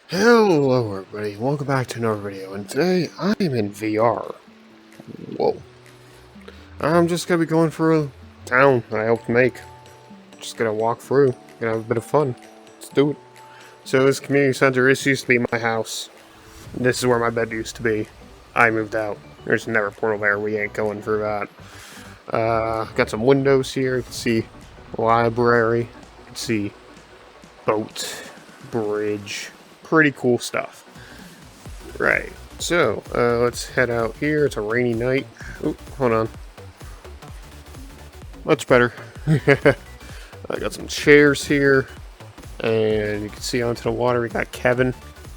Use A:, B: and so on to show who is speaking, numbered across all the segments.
A: Hello everybody, welcome back to another video, and today I am in VR. Whoa. I'm just gonna be going through a town that I helped make. Just gonna walk through, gonna have a bit of fun. Let's do it. So this community center, this used to be my house. This is where my bed used to be. I moved out. There's never a portal there, we ain't going through that. Got some windows here, you can see library, you can see boat, bridge. Pretty cool stuff. Right, so let's head out here. It's a rainy night. Oh, hold on. Much better. I got some chairs here, and you can see onto the water. We got Kevin.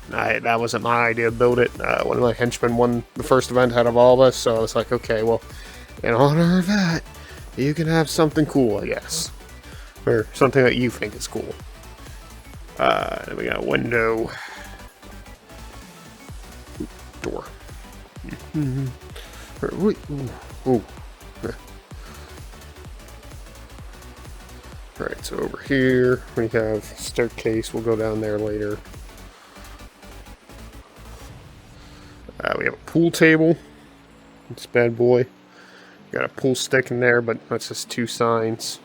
A: That wasn't my idea to build it. One of my henchmen won the first event out of all of us, so I was like, okay, well, in honor of that, you can have something cool, I guess. Or something that you think is cool. Then we got a window. Door. Ooh. Right, so over here we have staircase. We'll go down there later. We have a pool table. This bad boy. Got a pool stick in there, but that's just two signs.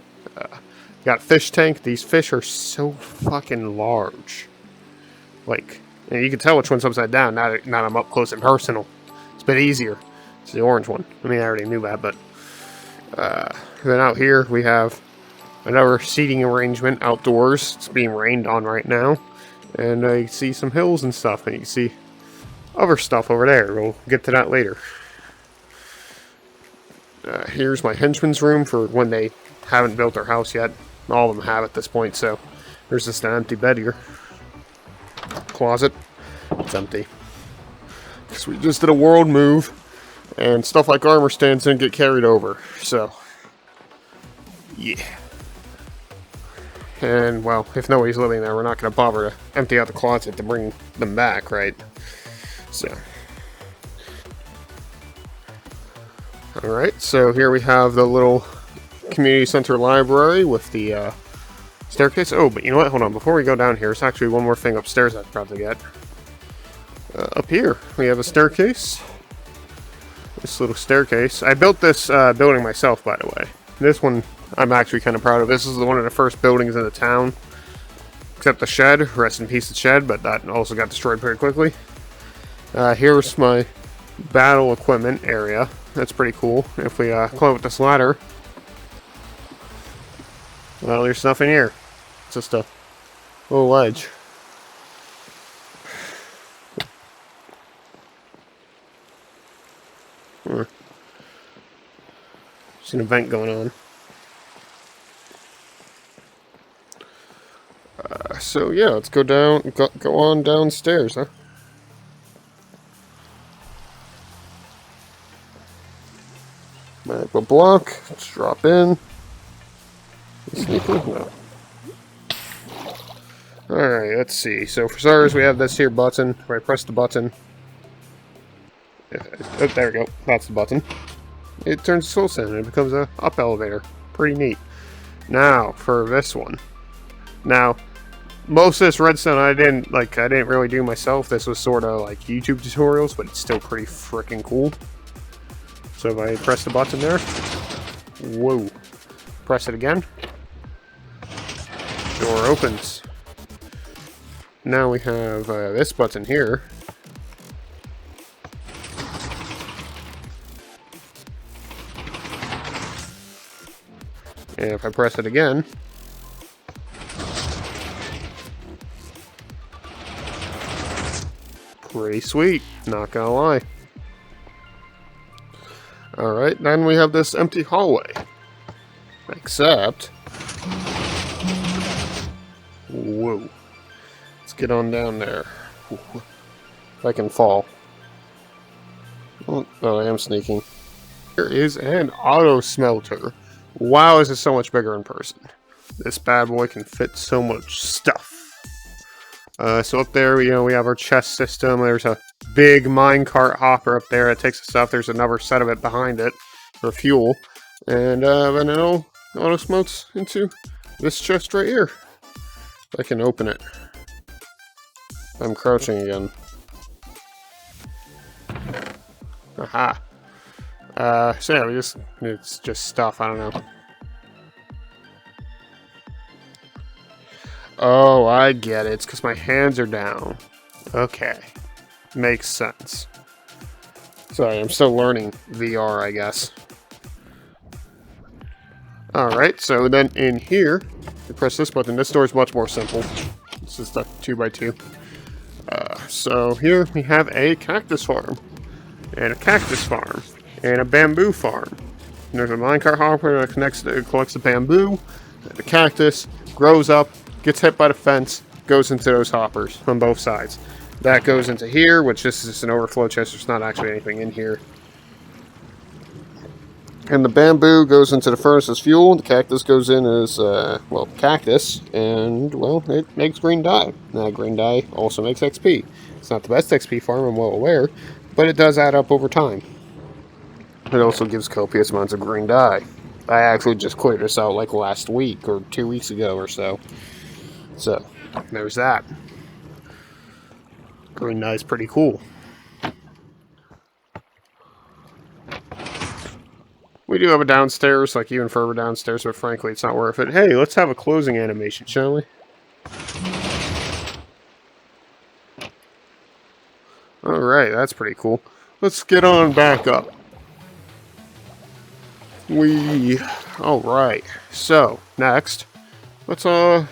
A: Got a fish tank. These fish are so fucking large. Like, and you can tell which one's upside down. Now I'm up close and personal. It's a bit easier. It's the orange one. I mean, I already knew that, but then out here we have another seating arrangement outdoors. It's being rained on right now, and you can see some hills and stuff, and you can see other stuff over there. We'll get to that later. Here's my henchman's room for when they haven't built their house yet. All of them have at this point, so there's just an empty bed here. Closet. It's empty. Because we just did a world move, and stuff like armor stands didn't get carried over, so yeah. And, well, if nobody's living there, we're not going to bother to empty out the closet to bring them back, right? So. Alright, so here we have the little community center library with the staircase. Oh, but you know what? Hold on. Before we go down here, there's actually one more thing upstairs I'd probably get. Up here, we have a staircase. This little staircase. I built this building myself, by the way. This one I'm actually kind of proud of. This is one of the first buildings in the town. Except the shed. Rest in peace, the shed, but that also got destroyed pretty quickly. Here's my battle equipment area. That's pretty cool. If we climb up this ladder. Well, there's nothing here. It's just a little ledge. There's an event going on. So yeah, let's go down. Go on downstairs, huh? Map a block. Let's drop in. No. Alright, let's see. So for starters, we have this here button. If I press the button. Oh, there we go. That's the button. It turns to soul sand and it becomes a up elevator. Pretty neat. Now, for this one. Now, most of this redstone I didn't really do myself. This was sort of like YouTube tutorials, but it's still pretty freaking cool. So if I press the button there. Whoa. Press it again. Door opens. Now we have this button here. And if I press it again, pretty sweet, not gonna lie. Alright, then we have this empty hallway. Except, whoa. Let's get on down there. If I can fall. Oh, I am sneaking. There is an auto smelter. Wow, this is so much bigger in person. This bad boy can fit so much stuff. So up there, we have our chest system. There's a big minecart hopper up there that takes the stuff. There's another set of it behind it for fuel. And then it'll auto smokes into this chest right here. If I can open it. I'm crouching again. Aha. So yeah, it's just stuff, I don't know. Oh, I get it. It's because my hands are down. Okay. Makes sense. Sorry, I'm still learning VR, I guess. Alright, so then in here, you press this button. This door is much more simple. This is the 2x2. So here we have a cactus farm, and a cactus farm, and a bamboo farm. And there's a minecart hopper that collects the bamboo. The cactus grows up, gets hit by the fence, goes into those hoppers on both sides. That goes into here, which this is just an overflow chest. There's not actually anything in here. And the bamboo goes into the furnace as fuel. The cactus goes in as, well, cactus. And, well, it makes green dye. Now, green dye also makes XP. It's not the best XP farm, I'm well aware, but it does add up over time. It also gives copious amounts of green dye. I actually just cleared this out like last week or 2 weeks ago or so. So, there's that. Green dye is pretty cool. We do have a downstairs, like even further downstairs, but frankly, it's not worth it. Hey, let's have a closing animation, shall we? Alright, that's pretty cool. Let's get on back up. Alright, so, next, let's, well,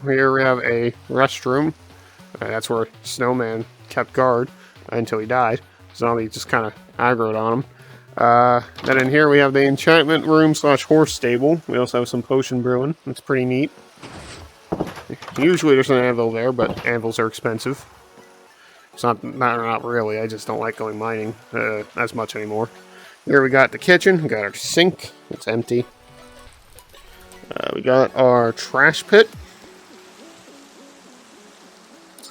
A: here we have a restroom. That's where Snowman kept guard until he died. Zombie just kind of aggroed on him. Then in here we have the enchantment room / horse stable. We also have some potion brewing. That's pretty neat. Usually there's an anvil there, but anvils are expensive. It's not really. I just don't like going mining as much anymore. Here we got the kitchen. We got our sink. It's empty. We got our trash pit. It's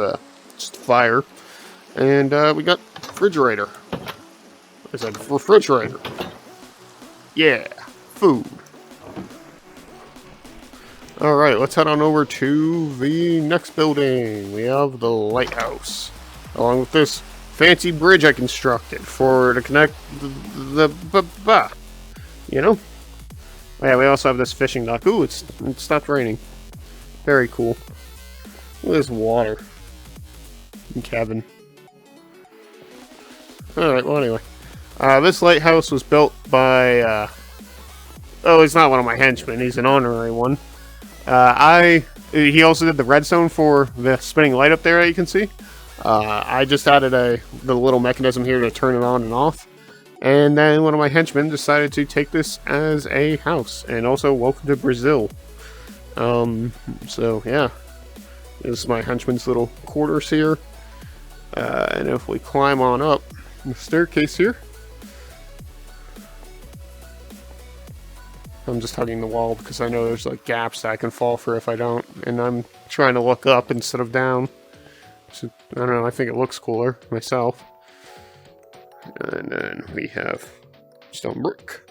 A: just a fire. And we got refrigerator. It's a refrigerator. Yeah, food. Alright, let's head on over to the next building. We have the lighthouse. Along with this fancy bridge I constructed to connect you know? Oh, yeah, we also have this fishing dock. Ooh, it stopped raining. Very cool. Look at this water. Cabin. Alright, well anyway. This lighthouse was built by, oh, he's not one of my henchmen, he's an honorary one. He also did the redstone for the spinning light up there that you can see. I just added the little mechanism here to turn it on and off. And then one of my henchmen decided to take this as a house. And also, welcome to Brazil. So, yeah. This is my henchman's little quarters here. And if we climb on up the staircase here. I'm just hugging the wall because I know there's like gaps that I can fall through if I don't. And I'm trying to look up instead of down. So, I don't know, I think it looks cooler myself. And then we have stone brick.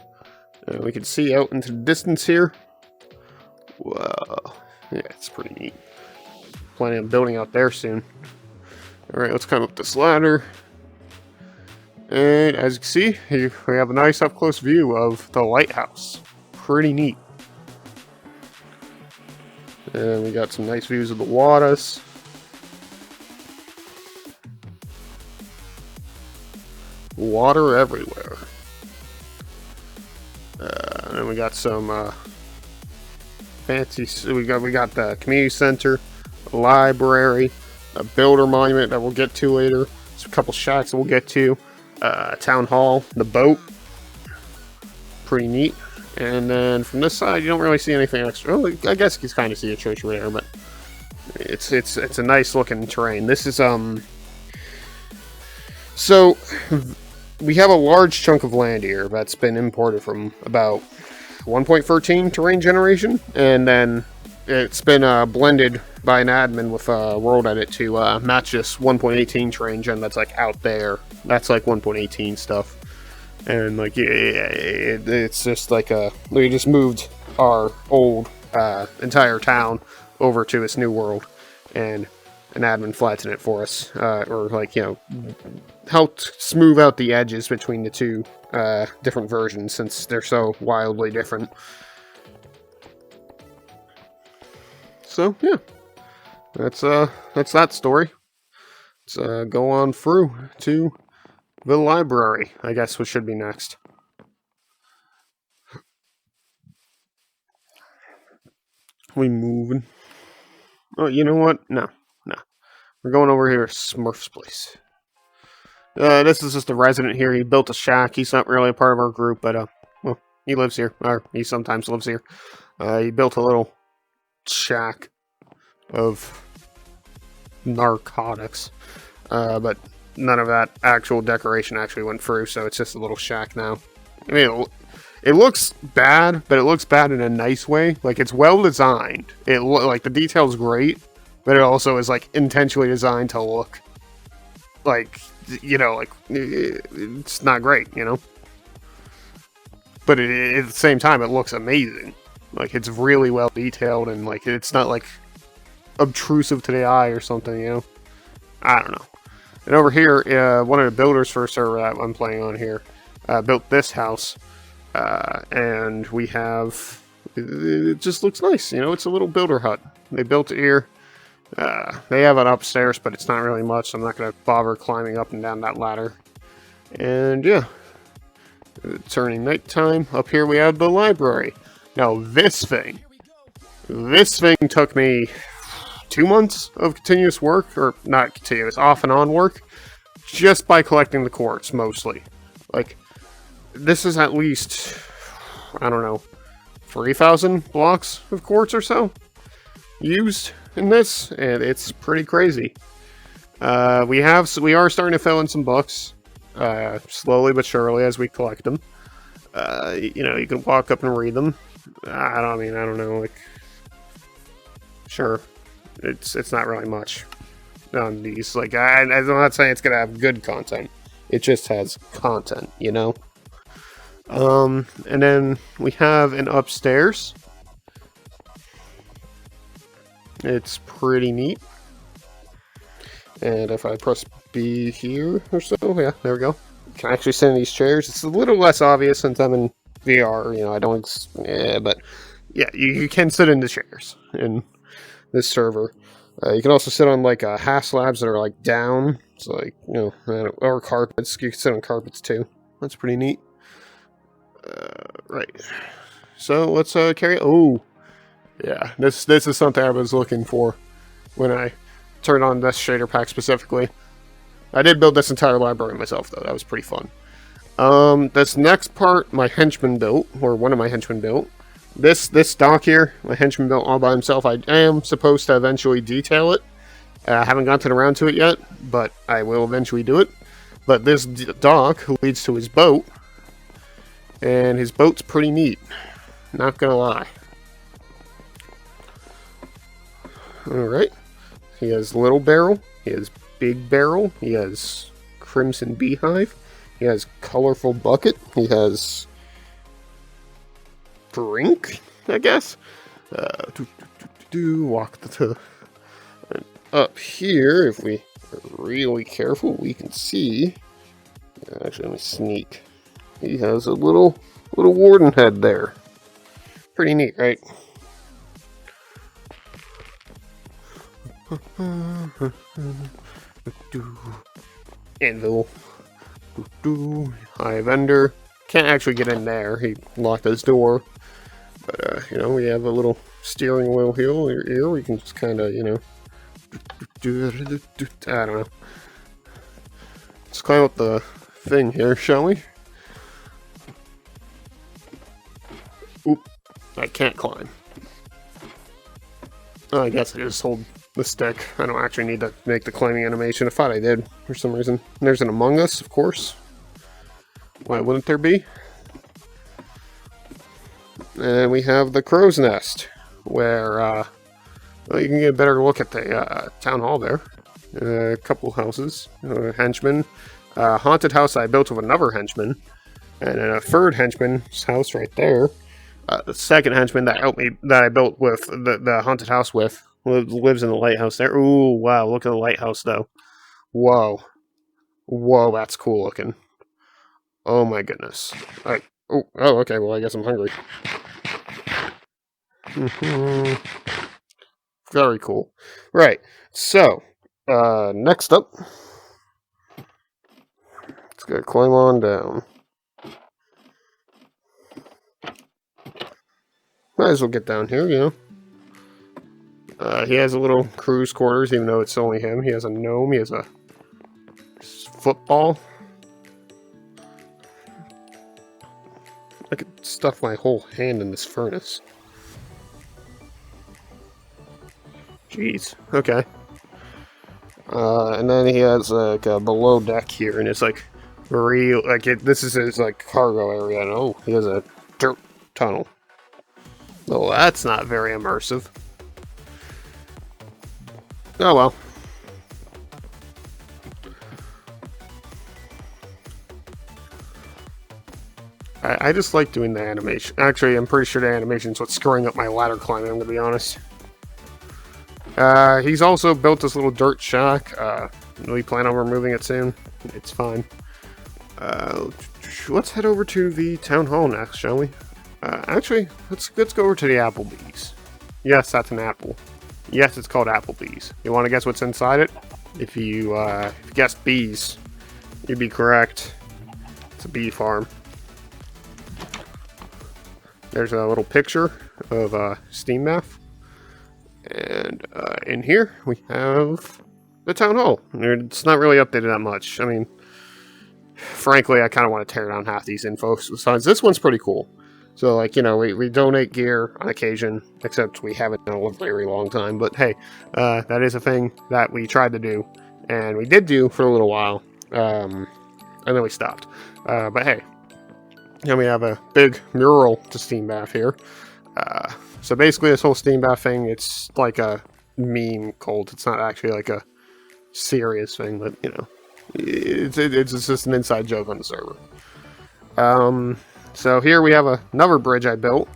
A: We can see out into the distance here. Wow. Yeah, it's pretty neat. Planning on building out there soon. Alright, let's climb up this ladder. And as you can see, we have a nice up-close view of the lighthouse. Pretty neat. And we got some nice views of the waters. Water everywhere. And then we got some fancy. We got the community center, a library, a builder monument that we'll get to later. There's a couple shacks that we'll get to. Town hall, the boat. Pretty neat. And then from this side, you don't really see anything extra. Well, I guess you can kind of see a church over there, but it's a nice looking terrain. This is so we have a large chunk of land here that's been imported from about 1.13 terrain generation, and then it's been blended by an admin with World Edit to match this 1.18 terrain gen that's like out there. That's like 1.18 stuff. And like it's just like we just moved our old entire town over to this new world, and an admin flatten it for us, or like, you know, helped smooth out the edges between the two different versions since they're so wildly different. So yeah, that's that story. Let's go on through to the library, I guess, which should be next. We moving? Oh, you know what? No. We're going over here to Smurf's place. This is just a resident here. He built a shack. He's not really a part of our group, but, well, he lives here. Or he sometimes lives here. He built a little shack of narcotics. But none of that actual decoration actually went through, so it's just a little shack now. I mean, it looks bad, but it looks bad in a nice way. Like, it's well designed. Like, the detail's great, but it also is, like, intentionally designed to look like, you know, like, it's not great, you know? But at the same time, it looks amazing. Like, it's really well detailed, and, like, it's not, like, obtrusive to the eye or something, you know? I don't know. And over here, one of the builders for a server that I'm playing on here built this house. And we have... It just looks nice, you know? It's a little builder hut. They built it here. They have it upstairs, but it's not really much, so I'm not going to bother climbing up and down that ladder. And yeah, turning nighttime. Up here we have the library. Now this thing took me 2 months of continuous work, or not continuous, off and on work, just by collecting the quartz, mostly. Like, this is at least, I don't know, 3,000 blocks of quartz or so used in this, and it's pretty crazy. We are starting to fill in some books, slowly but surely as we collect them. You know, you can walk up and read them. I don't know, like, sure, it's not really much on these. Like, I'm not saying it's gonna have good content. It just has content, you know. And then we have an upstairs. It's pretty neat. And if I press B here or so, yeah, there we go. You can actually sit in these chairs. It's a little less obvious since I'm in VR, you know, I don't, but yeah, you can sit in the chairs in this server. You can also sit on, like, half slabs that are, like, down. So, like, you know, or carpets. You can sit on carpets, too. That's pretty neat. Right. So, let's carry... Oh! Yeah, this is something I was looking for when I turned on this shader pack specifically. I did build this entire library myself, though. That was pretty fun. This next part, my henchman built, or one of my henchmen built. This dock here, my henchman built all by himself. I am supposed to eventually detail it. I haven't gotten around to it yet, but I will eventually do it. But this dock leads to his boat, and his boat's pretty neat. Not gonna lie. Alright. He has little barrel, he has big barrel, he has crimson beehive, he has colorful bucket, he has drink, I guess. Walk to and up here. If we are really careful, we can see. Actually, let me sneak. He has a little warden head there. Pretty neat, right? Anvil. High vendor. Can't actually get in there. He locked his door. But, you know, we have a little steering wheel here. We can just kind of, you know... I don't know. Let's climb up the thing here, shall we? Oop. I can't climb. Oh, I guess I just hold the stick. I don't actually need to make the climbing animation. I thought I did, for some reason. There's an Among Us, of course. Why wouldn't there be? And we have the crow's nest, where well, you can get a better look at the town hall there. A couple houses, henchmen, haunted house I built with another henchman, and then a third henchman's house right there. The second henchman that helped me, that I built with the haunted house with, lives in the lighthouse there. Ooh, wow, look at the lighthouse, though. Whoa. Whoa, that's cool looking. Oh, my goodness. Alright. Oh, okay, well, I guess I'm hungry. Very cool. Right, so, next up, let's go climb on down. Might as well get down here, you know. He has a little cruise quarters, even though it's only him. He has a gnome, he has a football. I could stuff my whole hand in this furnace. Jeez, okay. And then he has like a below deck here, and it's like this is his like cargo area. And oh, he has a dirt tunnel. Oh, that's not very immersive. Oh well. I just like doing the animation. Actually, I'm pretty sure the animation's what's screwing up my ladder climbing, I'm gonna be honest. He's also built this little dirt shack. We plan on removing it soon. It's fine. Let's head over to the town hall next, shall we? Actually, let's go over to the Applebee's. Yes, that's an apple. Yes, it's called Applebee's. You want to guess what's inside it? If you guessed bees, you'd be correct. It's a bee farm. There's a little picture of steam bath. And in here, we have the town hall. It's not really updated that much. I mean, frankly, I kind of want to tear down half these infos. Besides, this one's pretty cool. So, like, you know, we donate gear on occasion, except we haven't in a very long time. But hey, that is a thing that we tried to do, and we did do for a little while, and then we stopped. But hey, and we have a big mural to steam bath here. So basically, this whole steam bath thing, it's like a meme cult. It's not actually like a serious thing, but you know, it's just an inside joke on the server. So here we have another bridge I built.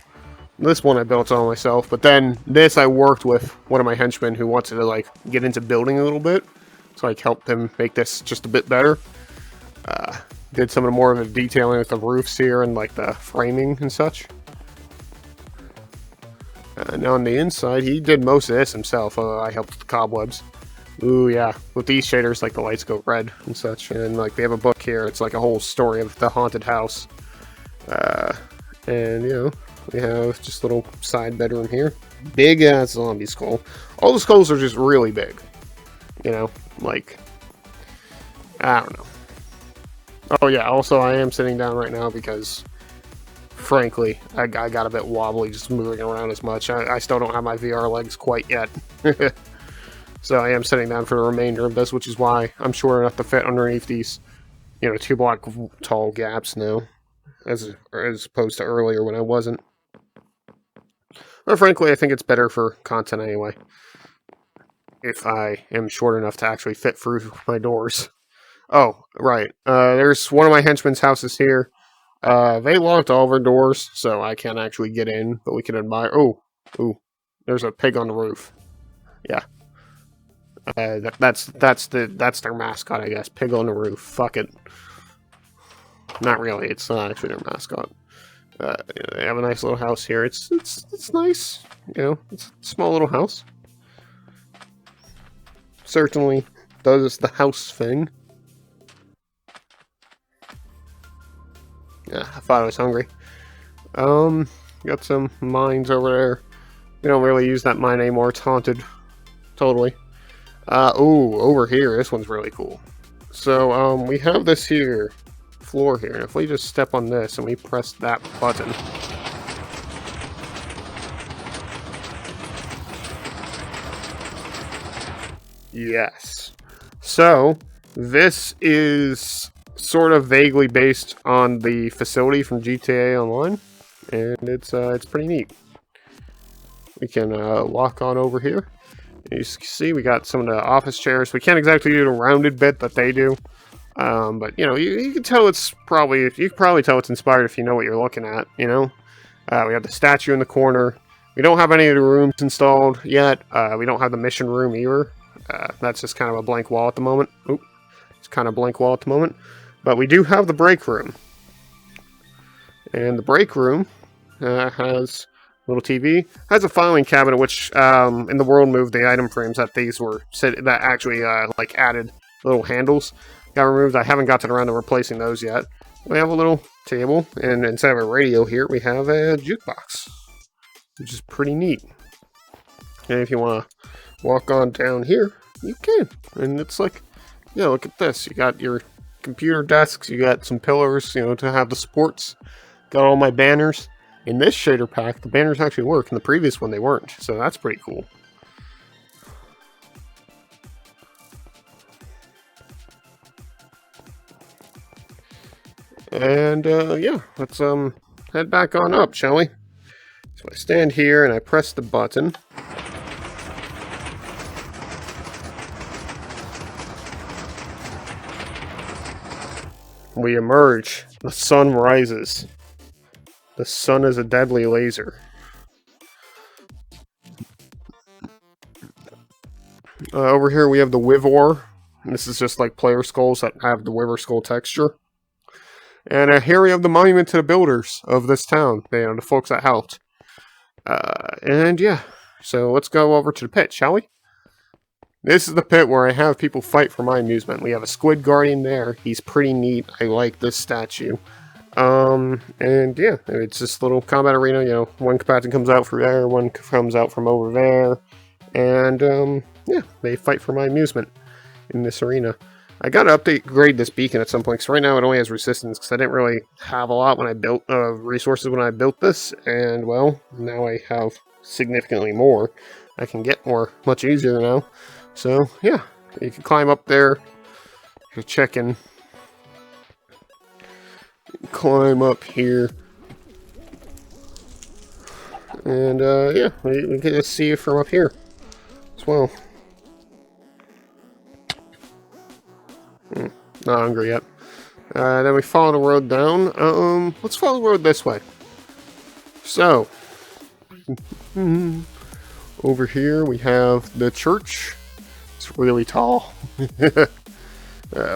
A: This one I built all myself, but then this I worked with one of my henchmen who wanted to like get into building a little bit, so I helped him make this just a bit better. Did some of the more of the detailing with the roofs here and like the framing and such. Now on the inside, he did most of this himself. I helped with the cobwebs. Ooh, yeah. With these shaders, like the lights go red and such. And like they have a book here. It's like a whole story of the haunted house. And you know, we have just a little side bedroom here. Big ass zombie skull. All the skulls are just really big. You know, like I don't know. Oh yeah. Also, I am sitting down right now because, frankly, I got a bit wobbly just moving around as much. I still don't have my VR legs quite yet. So I am sitting down for the remainder of this, which is why I'm sure enough to fit underneath these, you know, 2-block tall gaps now, as opposed to earlier when I wasn't. But frankly, I think it's better for content anyway, if I am short enough to actually fit through my doors. Oh, right. There's one of my henchmen's houses here. They locked all of our doors, so I can't actually get in, but we can admire. Oh, there's a pig on the roof. Yeah. That's their mascot, I guess. Pig on the roof. Fuck it. Not really. It's not actually their mascot. They have a nice little house here. It's nice. You know, it's a small little house. Certainly does the house thing. Yeah, I thought I was hungry. Got some mines over there. We don't really use that mine anymore. It's haunted. Totally. Over here, this one's really cool. So, we have this here, floor here, and if we just step on this and we press that button. Yes. So, this is sort of vaguely based on the facility from GTA Online, and it's pretty neat. We can walk on over here. You see, we got some of the office chairs. We can't exactly do the rounded bit that they do, but you know, you can tell it's probably, you can probably tell it's inspired if you know what you're looking at. You know, we have the statue in the corner. We don't have any of the rooms installed yet. We don't have the mission room either. That's just kind of a blank wall at the moment. Oop, it's kind of a blank wall at the moment. But we do have the break room. And the break room has a little TV. Has a filing cabinet, which in the world moved the item frames that these were that actually like added little handles. Got removed. I haven't gotten around to replacing those yet. We have a little table, and instead of a radio here, we have a jukebox, which is pretty neat. And if you want to walk on down here, you can. And it's like, yeah, look at this. You got your computer desks, you got some pillars, you know, to have the supports. Got all my banners. In this shader pack, the banners actually work. In the previous one, they weren't. So that's pretty cool. And, yeah, let's, head back on up, shall we? So I stand here and I press the button. We emerge. The sun rises. The sun is a deadly laser. Over here we have the Wivor. This is just like player skulls that have the Wivor skull texture. And here we have the monument to the builders of this town. You know, the folks that helped. And yeah, so let's go over to the pit, shall we? This is the pit where I have people fight for my amusement. We have a squid guardian there. He's pretty neat. I like this statue. And yeah, it's this little combat arena. You know, one combatant comes out from there, one comes out from over there. And yeah, they fight for my amusement in this arena. I gotta upgrade this beacon at some point, because right now it only has resistance, because I didn't really have a lot when I built resources when I built this, and well, now I have significantly more. I can get more much easier now. So yeah, you can climb up there. You check in. Climb up here. And yeah, we can just see it from up here as well. Not hungry yet. Then we follow the road down. Let's follow the road this way. So, over here we have the church. It's really tall.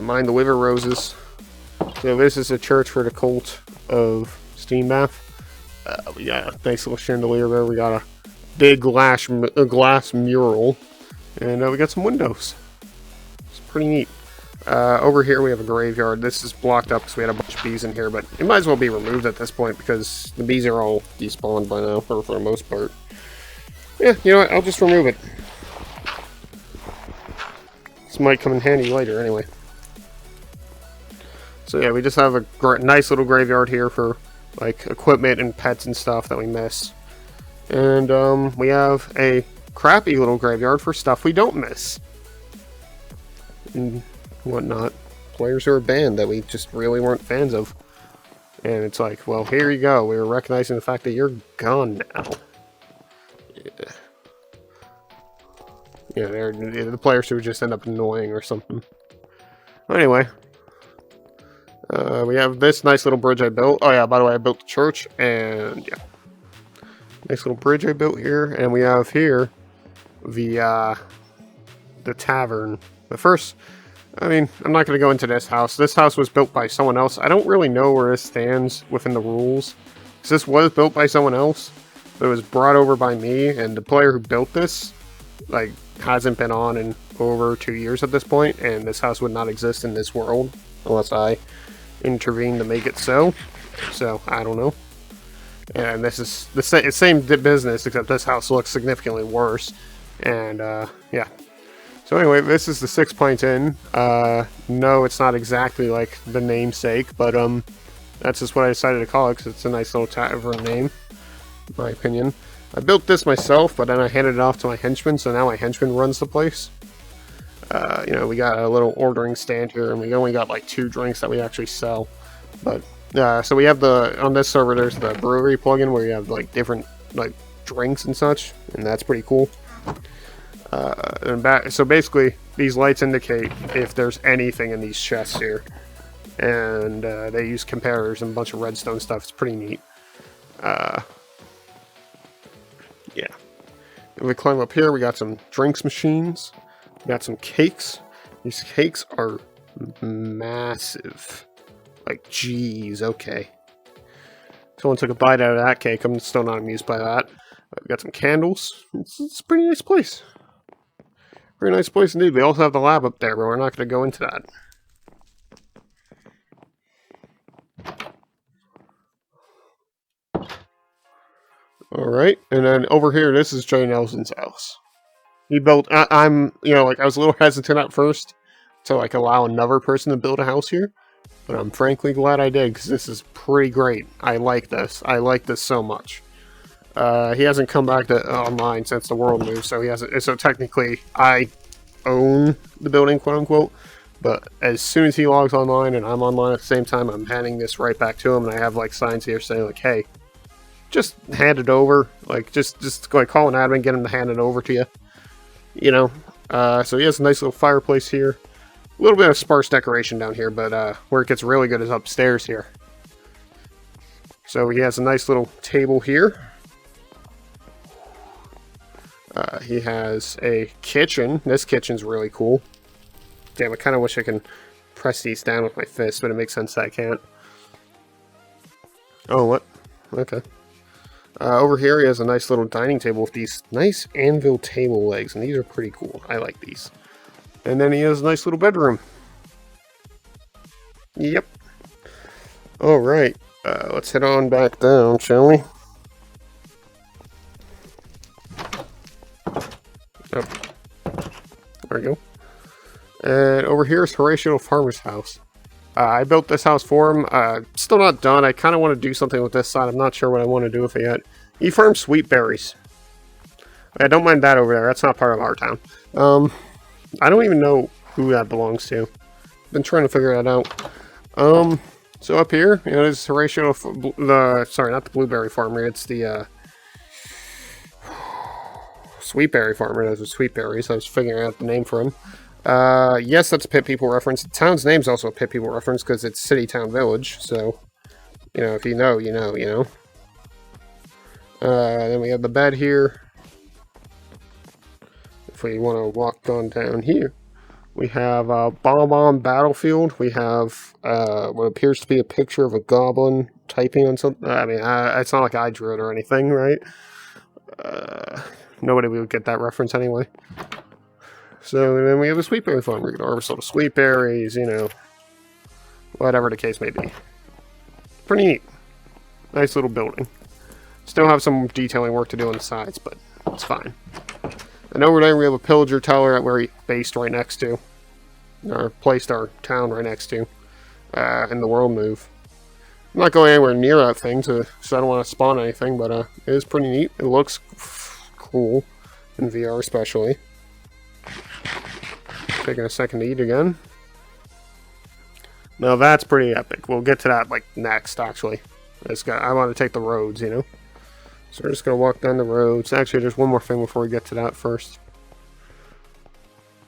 A: Mind the Wither Roses. So this is a church for the cult of Steambath. We got a nice little chandelier there. We got a big glass mural. And we got some windows. It's pretty neat. Over here we have a graveyard. This is blocked up because we had a bunch of bees in here, but it might as well be removed at this point because the bees are all despawned by now, for the most part. Yeah, you know what? I'll just remove it. This might come in handy later anyway. So yeah, we just have a nice little graveyard here for like equipment and pets and stuff that we miss. And we have a crappy little graveyard for stuff we don't miss. And whatnot. Players who are banned that we just really weren't fans of. And it's like, well, here you go. We were recognizing the fact that you're gone now. Yeah. Yeah, they're the players who just end up annoying or something. Anyway. We have this nice little bridge I built. Oh yeah, by the way, I built the church. And yeah. Nice little bridge I built here. And we have here the tavern. But first, I mean, I'm not going to go into this house. This house was built by someone else. I don't really know where this stands within the rules. This was built by someone else, but it was brought over by me, and the player who built this, like, hasn't been on in over 2 years at this point, and this house would not exist in this world unless I intervene to make it so. So, I don't know. And this is the same business, except this house looks significantly worse. And, yeah. So anyway, this is the 6 Pint Inn. No, it's not exactly like the namesake, but that's just what I decided to call it because it's a nice little tavern name, in my opinion. I built this myself, but then I handed it off to my henchman, so now my henchman runs the place. You know, we got a little ordering stand here, and we only got like 2 drinks that we actually sell. But so we have on this server, there's the brewery plugin where you have like different like drinks and such, and that's pretty cool. So basically, these lights indicate if there's anything in these chests here. And they use comparators and a bunch of redstone stuff. It's pretty neat. If we climb up here, we got some drinks machines. We got some cakes. These cakes are massive. Like, geez, okay. Someone took a bite out of that cake. I'm still not amused by that. We got some candles. It's a pretty nice place. Very nice place indeed. We also have the lab up there, but we're not going to go into that. Alright, and then over here, this is Jay Nelson's house. He built, I'm, you know, like, I was a little hesitant at first to, like, allow another person to build a house here. But I'm frankly glad I did, because this is pretty great. I like this. I like this so much. He hasn't come back to online since the world moved, so he hasn't, so technically, I own the building, quote-unquote. But as soon as he logs online and I'm online at the same time, I'm handing this right back to him, and I have, like, signs here saying, like, hey, just hand it over. Like, just like, call an admin, get him to hand it over to you. You know? So he has a nice little fireplace here. A little bit of sparse decoration down here, but where it gets really good is upstairs here. So he has a nice little table here. He has a kitchen. This kitchen's really cool. Damn, I kind of wish I can press these down with my fist, but it makes sense that I can't. Oh, what? Okay. Over here he has a nice little dining table with these nice anvil table legs, and these are pretty cool. I like these. And then he has a nice little bedroom. Yep. Alright, let's head on back down, shall we? Oh. There we go. And over here is Horatio Farmer's house. I built this house for him. Still not done. I kind of want to do something with this side. I'm not sure what I want to do with it yet. He farms sweet berries. I don't mind that over there. That's not part of our town. I don't even know who that belongs to. Been trying to figure that out. So up here, you know, this is Horatio, sorry, not the blueberry farmer. It's the sweetberry farmer. Those are sweet berries. I was figuring out the name for him. Yes, that's a Pit People reference. The town's name's also a Pit People reference because it's CityTown Village, so, you know, if you know, you know, you know. Then we have the bed here. If we want to walk on down here, we have Bomb Battlefield. We have what appears to be a picture of a goblin typing on something. I mean, it's not like I drew it or anything, right? Nobody would get that reference anyway. So then we have a sweetberry farm. We can harvest all the sweet berries, you know, whatever the case may be. Pretty neat. Nice little building. Still have some detailing work to do on the sides, but it's fine. And over there we have a pillager tower that we're based right next to. Or placed our town right next to. In the world move. I'm not going anywhere near that thing, so I don't want to spawn anything, but it is pretty neat. It looks cool. In VR especially. Taking a second to eat again. Now that's pretty epic. We'll get to that like next, actually. I want to take the roads, you know. So we're just gonna walk down the roads. Actually, there's one more thing before we get to that first.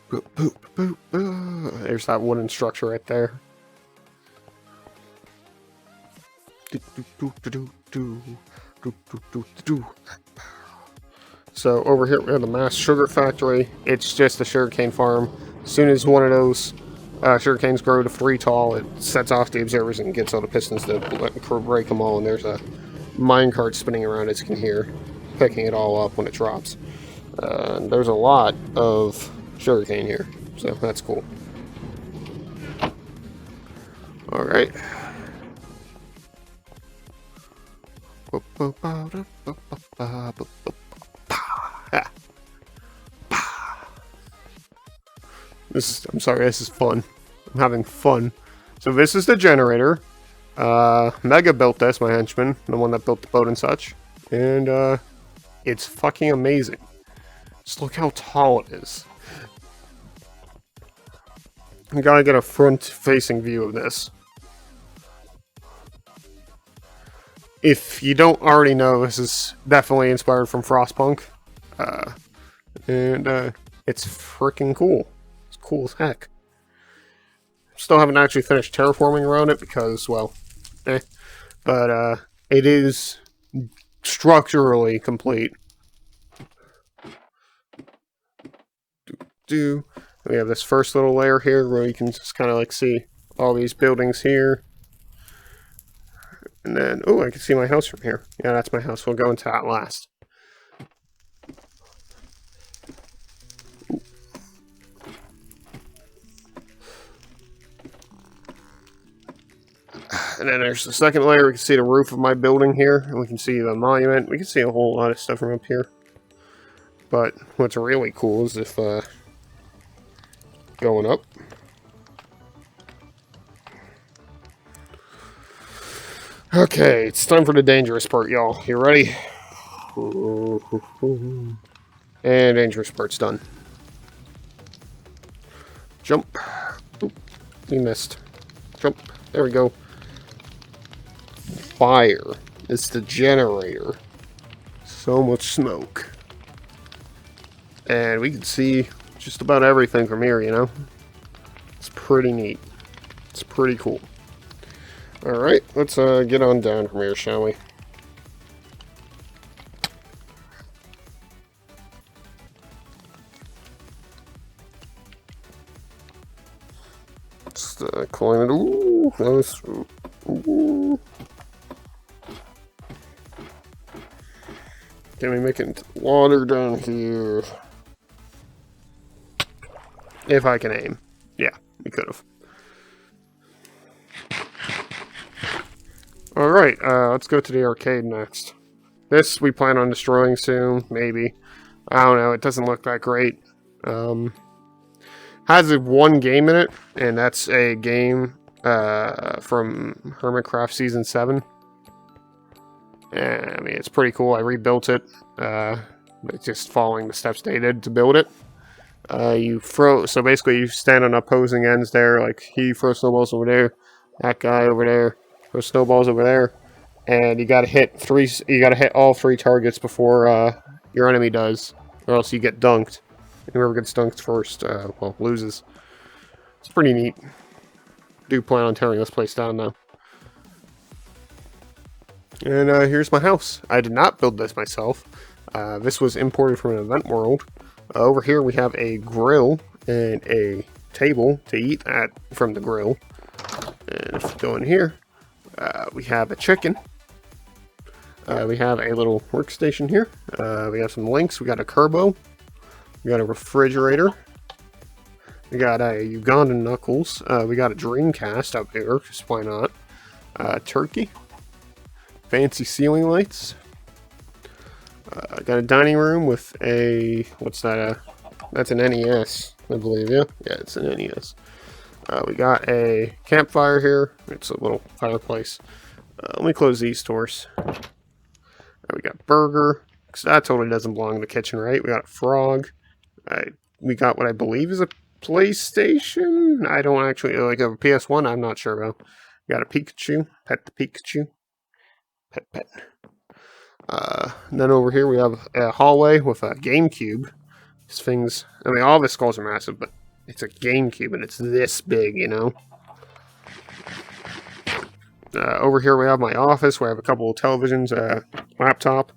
A: Boop, boop, boop, boop. There's that wooden structure right there. So over here we have the Mass Sugar Factory. It's just a sugarcane farm. As soon as one of those sugarcanes grow to 3 tall, it sets off the observers and gets all the pistons to break them all. And there's a minecart spinning around, as you can hear, picking it all up when it drops. There's a lot of sugarcane here, so that's cool. Alright. I'm sorry, this is fun. I'm having fun. So this is the generator. Mega built this, my henchman, the one that built the boat and such. And, it's fucking amazing. Just look how tall it is. You gotta get a front-facing view of this. If you don't already know, this is definitely inspired from Frostpunk. It's freaking cool. It's cool as heck. Still haven't actually finished terraforming around it because, well, But, it is structurally complete. do. We have this first little layer here where you can just kind of like see all these buildings here. And then, oh, I can see my house from here. Yeah, that's my house. We'll go into that last. And then there's the second layer. We can see the roof of my building here. And we can see the monument. We can see a whole lot of stuff from up here. But what's really cool is if going up. Okay, it's time for the dangerous part, y'all. You ready? And dangerous part's done. Jump. Oop, we missed. Jump. There we go. Fire. It's the generator. So much smoke. And we can see just about everything from here, you know? It's pretty neat. It's pretty cool. Alright, let's get on down from here, shall we? Just climb it. Ooh, nice. Ooh. Can we make it water down here? If I can aim. Yeah, we could have. Alright, let's go to the arcade next. This we plan on destroying soon, maybe. I don't know, it doesn't look that great. Has one game in it, and that's a game from Hermitcraft Season 7. And, I mean, it's pretty cool. I rebuilt it. It's just following the steps they did to build it. So basically you stand on opposing ends there, like he throws snowballs over there, that guy over there throws snowballs over there, and you gotta hit all three targets before your enemy does, or else you get dunked. And whoever gets dunked first, well, loses. It's pretty neat. Do plan on tearing this place down though. And here's my house. I did not build this myself. This was imported from an event world. Over here we have a grill and a table to eat at from the grill. And if you go in here, we have a chicken. We have a little workstation here. We have some links. We got a Kerbo. We got a refrigerator. We got a Ugandan Knuckles. We got a Dreamcast up here, just why not. Turkey. Fancy ceiling lights. Got a dining room with a, what's that, that's an NES, I believe, yeah? Yeah, it's an NES. We got a campfire here. It's a little fireplace. Let me close these doors. We got burger, because that totally doesn't belong in the kitchen, right? We got a frog. We got what I believe is a PlayStation? I don't actually, like a PS1, I'm not sure about. We got a Pikachu, Pet the Pikachu. Pet. And then over here we have a hallway with a GameCube. These things, I mean, all the skulls are massive, but it's a GameCube and it's this big, you know? Over here we have my office where I have a couple of televisions, laptop.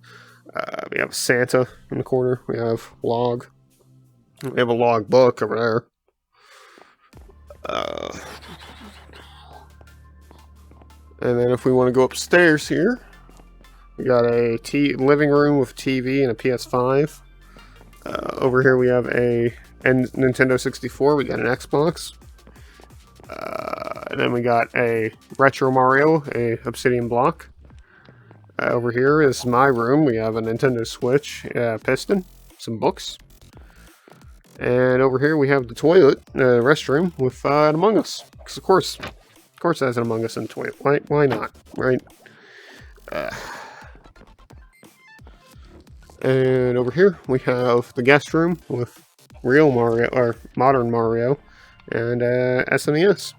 A: We have Santa in the corner. We have log. We have a log book over there. And then if we want to go upstairs here, we got a living room with TV and a PS5. Over here we have a Nintendo 64. We got an Xbox. And then we got a Retro Mario, a Obsidian block. Over here is my room. We have a Nintendo Switch, piston, some books. And over here we have the toilet, restroom with an Among Us. Because of course it has an Among Us in the toilet. Why not, right? And over here we have the guest room with real Mario, or modern Mario, and SNES.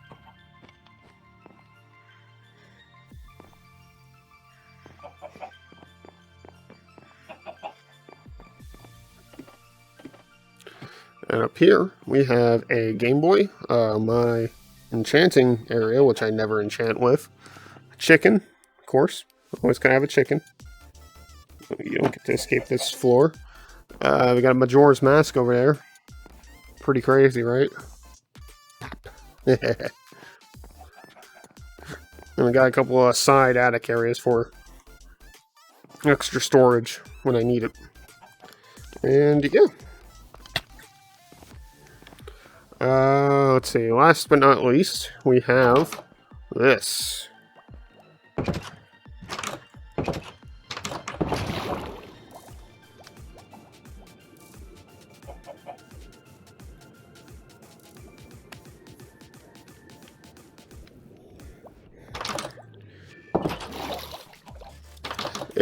A: And up here we have a Game Boy, my enchanting area, which I never enchant with. A chicken, of course. Always gotta have a chicken. You don't get to escape this floor. We got a Majora's Mask over there. Pretty crazy, right? And we got a couple of side attic areas for extra storage when I need it. And yeah. Let's see. Last but not least, we have this.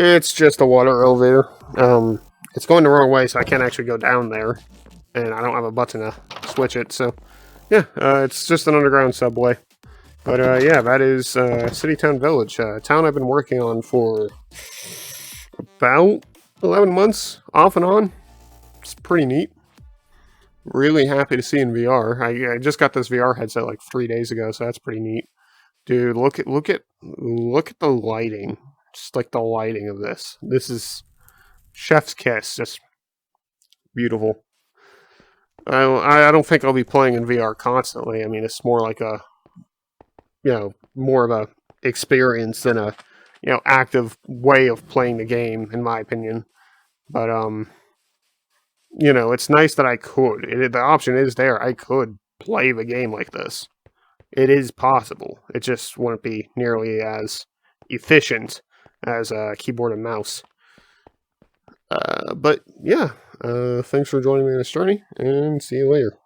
A: It's just a water elevator. It's going the wrong way, so I can't actually go down there. And I don't have a button to switch it, so... Yeah, it's just an underground subway. But yeah, that is CityTown Village. A town I've been working on for about 11 months, off and on. It's pretty neat. Really happy to see in VR. I just got this VR headset like 3 days ago, so that's pretty neat. Dude, look at the lighting. Just like the lighting of this. This is chef's kiss. Just beautiful. I don't think I'll be playing in VR constantly. I mean, it's more like a, more of a experience than a, active way of playing the game, in my opinion. But, it's nice that I could. The option is there. I could play the game like this. It is possible. It just wouldn't be nearly as efficient as a keyboard and mouse. But, yeah. Thanks for joining me on this journey, and see you later.